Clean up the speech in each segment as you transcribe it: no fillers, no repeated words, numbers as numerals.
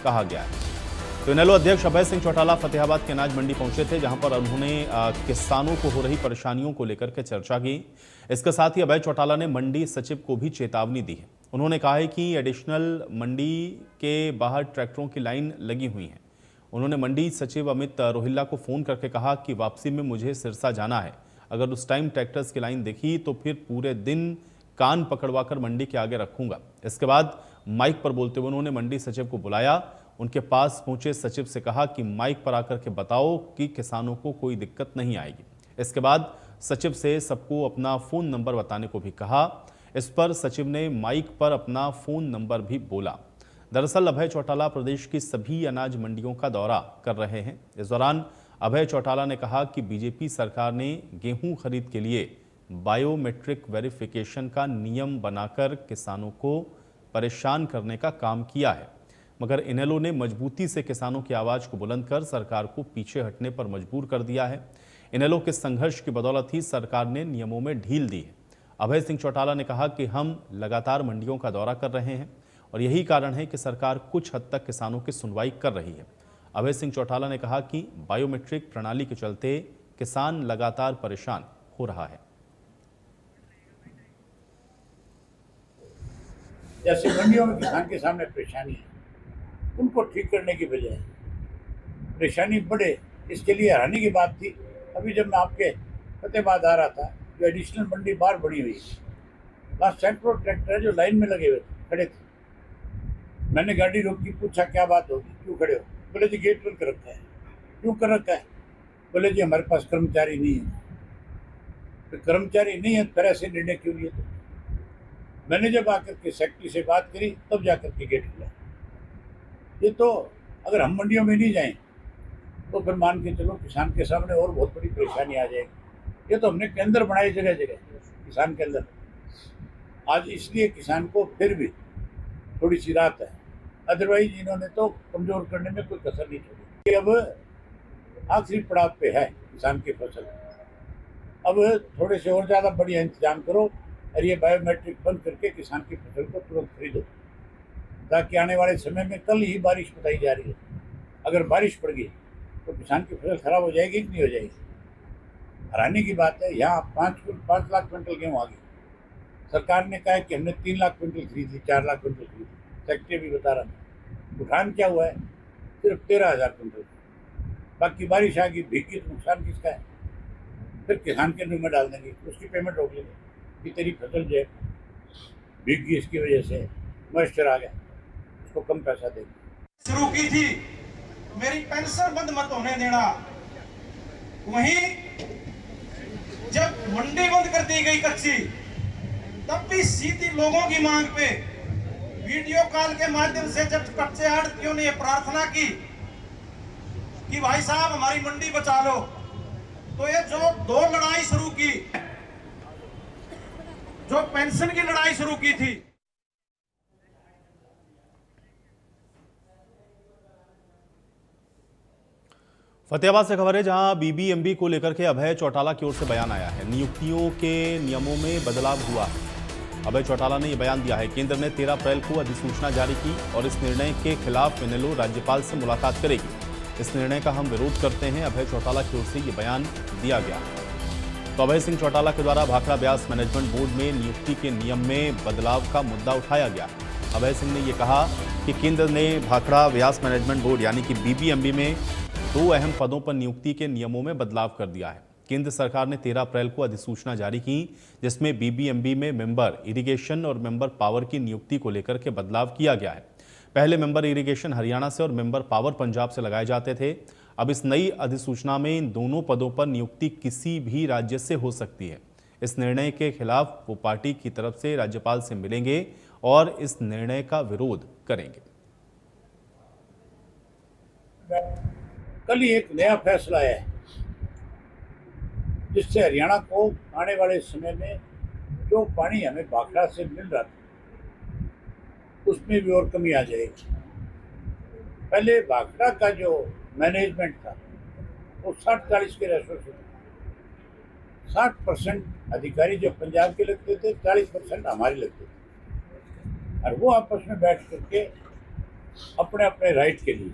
कहा गया है। तो इनेलो अध्यक्ष अभय सिंह चौटाला फतेहाबाद के अनाज मंडी पहुंचे थे, जहां पर उन्होंने किसानों को हो रही परेशानियों को लेकर के चर्चा की। इसके साथ ही अभय चौटाला ने मंडी सचिव को भी चेतावनी दी है। उन्होंने कहा है कि एडिशनल मंडी के बाहर ट्रैक्टरों की लाइन लगी हुई है। उन्होंने मंडी सचिव अमित रोहिल्ला को फोन करके कहा कि वापसी में मुझे सिरसा जाना है, अगर उस टाइम ट्रैक्टर्स की लाइन दिखी तो फिर पूरे दिन कान पकड़वाकर मंडी के आगे रखूंगा। इसके बाद माइक पर बोलते हुए उन्होंने मंडी सचिव को बुलाया। उनके पास पहुंचे सचिव से कहा कि माइक पर आकर के बताओ कि किसानों को कोई दिक्कत नहीं आएगी। इसके बाद सचिव से सबको अपना फोन नंबर बताने को भी कहा। इस पर सचिव ने माइक पर अपना फोन नंबर भी बोला। दरअसल अभय चौटाला प्रदेश की सभी अनाज मंडियों का दौरा कर रहे हैं। इस दौरान अभय चौटाला ने कहा कि बीजेपी सरकार ने गेहूं खरीद के लिए बायोमेट्रिक वेरिफिकेशन का नियम बनाकर किसानों को परेशान करने का काम किया है, मगर इनेलो ने मजबूती से किसानों की आवाज को बुलंद कर सरकार को पीछे हटने पर मजबूर कर दिया है। इनेलो के संघर्ष की बदौलत ही सरकार ने नियमों में ढील दी है। अभय सिंह चौटाला ने कहा कि हम लगातार मंडियों का दौरा कर रहे हैं और यही कारण है कि सरकार कुछ हद तक किसानों की सुनवाई कर रही है। अभय सिंह चौटाला ने कहा कि बायोमेट्रिक प्रणाली के चलते किसान लगातार परेशान हो रहा है। जैसे मंडियों में किसान के सामने परेशानी है, उनको ठीक करने की बजाय परेशानी बढ़े, इसके लिए हैरानी की बात थी। अभी जब मैं आपके फतेहाबाद आ रहा था, जो एडिशनल मंडी बाहर बनी हुई है, वहाँ सैकड़ों ट्रैक्टर जो लाइन में लगे हुए खड़े थे। मैंने गाड़ी रोकी, पूछा क्या बात होगी, क्यों खड़े हो? बोले जी गेट बंद कर रखा है। क्यों कर रखा है? बोले जी हमारे पास कर्मचारी नहीं है। तो कर्मचारी नहीं है फिर ऐसे निर्णय क्यों लिए? तो मैंने जब आकर के सेक्रेटरी से बात करी तब जाकर के गेट खुला। ये तो अगर हम मंडियों में नहीं जाएं तो फिर मान के चलो किसान के सामने और बहुत बड़ी परेशानी आ जाएगी। ये तो हमने केंद्र बनाए जगह जगह किसान के अंदर। आज इसलिए किसान को फिर भी थोड़ी सी राहत है, अदरवाइज इन्होंने तो कमजोर करने में कोई कसर नहीं छोड़ी। अब आखिरी पड़ाव पे है किसान की फसल। अब थोड़े से और ज़्यादा बढ़िया इंतजाम करो और ये बायोमेट्रिक बंद करके किसान की फसल को तुरंत खरीदो, ताकि आने वाले समय में कल ही बारिश बताई जा रही है, अगर बारिश पड़ गई तो किसान की फसल खराब हो जाएगी कि नहीं हो जाएगी? हैरानी की बात है, यहाँ 5 लाख क्विंटल गेहूँ आ गई। सरकार ने कहा है कि हमने 3 लाख क्विंटल खरीदी, 4 लाख क्विंटल खरीदी। सेक्रेटरी भी बता रहा था। उठान क्या हुआ है? सिर्फ 13,000 क्विंटल। बाकी बारिश आ गई, भीगी तो नुकसान किसका है? फिर किसान के मुँह में डाल देंगे, उसकी पेमेंट रोक लेंगे कि तेरी फसल जो है भीगी, इसकी वजह से मॉइस्चर आ गया, उसको कम पैसा देंगे। शुरू की थी मेरी पेंशन बंद मत होने देना, वहीं जब मंडी बंद कर दी गई कच्ची, तब भी सीधी लोगों की मांग पे वीडियो कॉल के माध्यम से जब कच्चे आड़तियों ने प्रार्थना की कि भाई साहब हमारी मंडी बचा लो, तो ये जो दो लड़ाई शुरू की, जो पेंशन की लड़ाई शुरू की थी, फतेहाबाद से खबर है, जहां बीबीएमबी को लेकर के अभय चौटाला की ओर से बयान आया है। नियुक्तियों के नियमों में बदलाव हुआ है। अभय चौटाला ने यह बयान दिया है, केंद्र ने 13 अप्रैल को अधिसूचना जारी की और इस निर्णय के खिलाफ इनेलो राज्यपाल से मुलाकात करेगी। इस निर्णय का हम विरोध करते हैं, अभय चौटाला की ओर से ये बयान दिया गया। तो अभय सिंह चौटाला के द्वारा भाखड़ा ब्यास मैनेजमेंट बोर्ड में नियुक्ति के नियम में बदलाव का मुद्दा उठाया गया। अभय सिंह ने यह कहा कि केंद्र ने भाखड़ा ब्यास मैनेजमेंट बोर्ड यानी कि बीबीएमबी में 2 अहम पदों पर नियुक्ति के नियमों में बदलाव कर दिया है। केंद्र सरकार ने 13 अप्रैल को अधिसूचना जारी की, जिसमें बीबीएमबी में मेंबर इरिगेशन और मेंबर पावर की नियुक्ति को लेकर के बदलाव किया गया है। पहले मेंबर इरिगेशन हरियाणा से और मेंबर पावर पंजाब से लगाए जाते थे। अब इस नई अधिसूचना में इन दोनों पदों पर नियुक्ति किसी भी राज्य से हो सकती है। इस निर्णय के खिलाफ वो पार्टी की तरफ से राज्यपाल से मिलेंगे और इस निर्णय का विरोध करेंगे। कल ही एक नया फैसला है जिससे हरियाणा को आने वाले समय में जो पानी हमें भाखड़ा से मिल रहा था उसमें भी और कमी आ जाएगी। पहले भाखड़ा का जो मैनेजमेंट था वो 60-40 के रेशो से था। 60% अधिकारी जो पंजाब के लगते थे, 40% हमारे लगते थे, और वो आपस में बैठ करके अपने अपने राइट के लिए,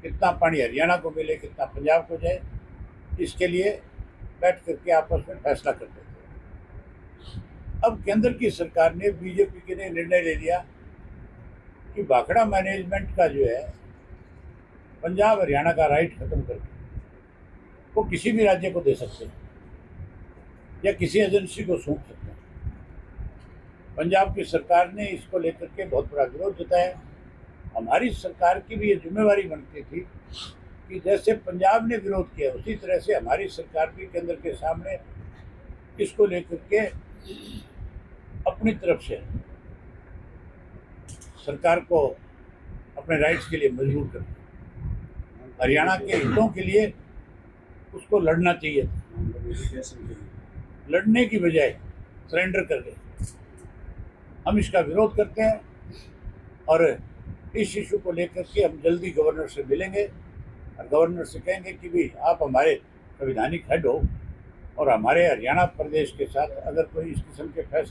कितना पानी हरियाणा को मिले, कितना पंजाब को जाए, इसके लिए बैठ करके आपस में फैसला करते थे। अब केंद्र की सरकार ने, बीजेपी के ने निर्णय ले लिया कि भाखड़ा मैनेजमेंट का जो है पंजाब हरियाणा का राइट खत्म करके वो किसी भी राज्य को दे सकते हैं या किसी एजेंसी को सौंप सकते हैं। पंजाब की सरकार ने इसको लेकर के बहुत बड़ा विरोध जताया। हमारी सरकार की भी ये जिम्मेवारी बनती थी कि जैसे पंजाब ने विरोध किया उसी तरह से हमारी सरकार भी केंद्र के सामने इसको लेकर के अपनी तरफ से सरकार को अपने राइट्स के लिए मजबूर कर दिया। हरियाणा के हितों के लिए उसको लड़ना चाहिए था, लड़ने की बजाय सरेंडर कर गए। हम इसका विरोध करते हैं और इस इशू को लेकर के हम जल्दी गवर्नर से मिलेंगे और गवर्नर से कहेंगे कि भाई आप हमारे संवैधानिक हेड हो और हमारे हरियाणा प्रदेश के साथ अगर कोई इस किस्म के फैसले